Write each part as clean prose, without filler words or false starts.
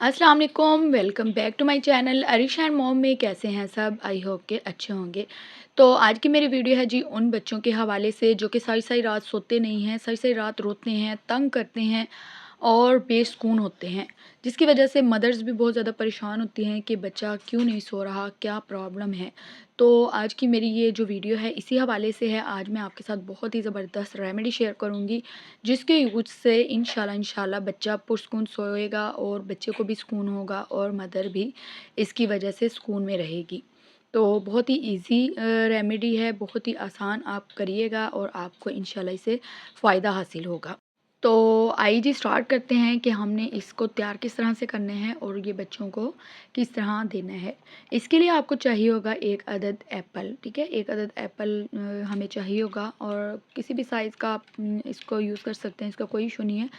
अस्सलाम वालेकुम, welcome back to my channel Arish and mom में। कैसे हैं सब? आई होप के अच्छे होंगे। तो आज की मेरी वीडियो है जी उन बच्चों के हवाले से जो कि सारी सारी रात सोते नहीं हैं, सारी सारी रात रोते हैं, तंग करते हैं और बेसुकून होते हैं, जिसकी वजह से मदर्स भी बहुत ज़्यादा परेशान होती हैं कि बच्चा क्यों नहीं सो रहा, क्या प्रॉब्लम है। तो आज की मेरी ये जो वीडियो है इसी हवाले से है। आज मैं आपके साथ बहुत ही ज़बरदस्त रेमेडी शेयर करूँगी, जिसके यूज़ से इंशाल्लाह बच्चा पुरसुकून सोएगा और बच्चे को भी सुकून होगा और मदर भी इसकी वजह से सुकून में रहेगी। तो बहुत ही ईज़ी रेमेडी है, बहुत ही आसान, आप करिएगा और आपको इंशाल्लाह इससे फ़ायदा हासिल होगा। तो आइए जी स्टार्ट करते हैं कि हमने इसको तैयार किस तरह से करना है और ये बच्चों को किस तरह देना है। इसके लिए आपको चाहिए होगा 1 अदद एप्पल, ठीक है? 1 अदद एप्पल हमें चाहिए होगा और किसी भी साइज़ का आप इसको यूज़ कर सकते हैं, इसका कोई इशू नहीं है।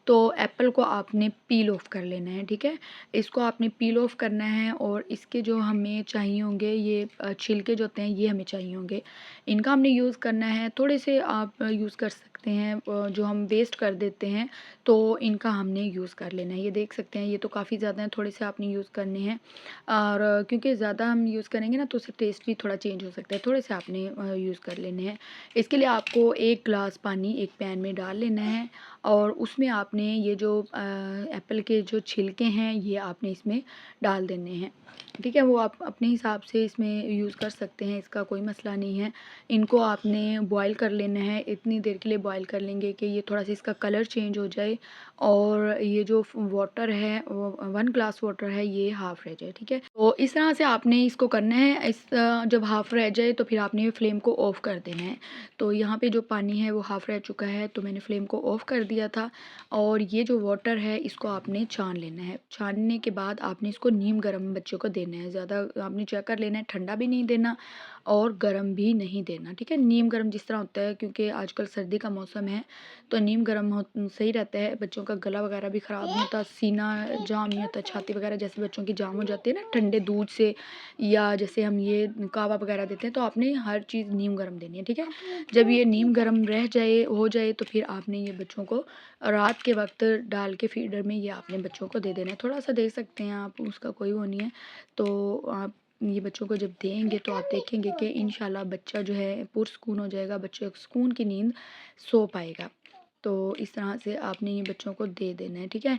तो एप्पल को आपने पील ऑफ कर लेना है, ठीक है? इसको आपने पील ऑफ करना है और इसके जो हमें चाहिए होंगे ये छिलके जो होते हैं ये हमें चाहिए होंगे। इनका हमने यूज़ करना है, थोड़े से आप यूज़ कर सकते हैं जो हम वेस्ट कर देते हैं, तो इनका हमने यूज़ कर लेना है। ये देख सकते हैं ये तो काफ़ी ज़्यादा हैं, थोड़े से आपने यूज़ करने हैं और क्योंकि ज़्यादा हम यूज़ करेंगे ना तो उससे टेस्ट भी थोड़ा चेंज हो सकता है, थोड़े से आपने यूज़ कर लेने हैं। इसके लिए आपको 1 ग्लास पानी एक पैन में डाल लेना है और उसमें आपने ये जो एप्पल के जो छिलके हैं ये आपने इसमें डाल देने हैं, ठीक है? वो आप अपने हिसाब से इसमें यूज़ कर सकते हैं, इसका कोई मसला नहीं है। इनको आपने बॉयल कर लेना है, इतनी देर के लिए बॉयल कर लेंगे कि ये थोड़ा सा इसका कलर चेंज हो जाए और ये जो वाटर है वो 1 ग्लास वाटर है ये हाफ़ रह जाए, ठीक है? तो इस तरह से आपने इसको करना है। जब हाफ़ रह जाए तो फिर आपने फ्लेम को ऑफ़ कर देना है। तो यहाँ पे जो पानी है वो हाफ़ रह चुका है तो मैंने फ्लेम को ऑफ़ कर दिया था और ये जो वाटर है इसको आपने छान लेना है। छानने के बाद आपने इसको नीम गर्म बच्चों को देना है, ज़्यादा आपने चेक कर लेना है, ठंडा भी नहीं देना और गर्म भी नहीं देना, ठीक है? नीम गर्म जिस तरह होता है क्योंकि आजकल सर्दी का मौसम है तो नीम गर्म हो सही रहता है, बच्चों का गला वगैरह भी ख़राब नहीं होता, सीना जाम नहीं होता, छाती वगैरह जैसे बच्चों की जाम हो जाती है ना ठंडे दूध से या जैसे हम ये कावा वगैरह देते हैं तो आपने हर चीज़ नीम गर्म देनी है, ठीक है? जब ये नीम गर्म रह जाए हो जाए तो फिर आपने ये बच्चों को रात के वक्त डाल के फीडर में ये आपने बच्चों को दे देना है। थोड़ा सा दे सकते हैं आप, उसका कोई वो नहीं है। तो आप ये बच्चों को जब देंगे तो आप देखेंगे कि इंशाल्लाह बच्चा जो है पुरसुकून हो जाएगा, बच्चे को सुकून की नींद सो पाएगा। तो इस तरह से आपने ये बच्चों को दे देना है, ठीक है?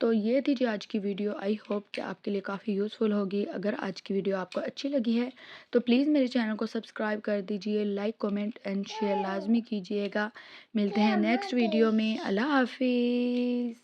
तो ये थी जी आज की वीडियो। आई होप कि आपके लिए काफ़ी यूज़फुल होगी। अगर आज की वीडियो आपको अच्छी लगी है तो प्लीज़ मेरे चैनल को सब्सक्राइब कर दीजिए, लाइक कमेंट एंड शेयर लाजमी कीजिएगा। मिलते हैं नेक्स्ट वीडियो में। अल्लाह हाफिज़।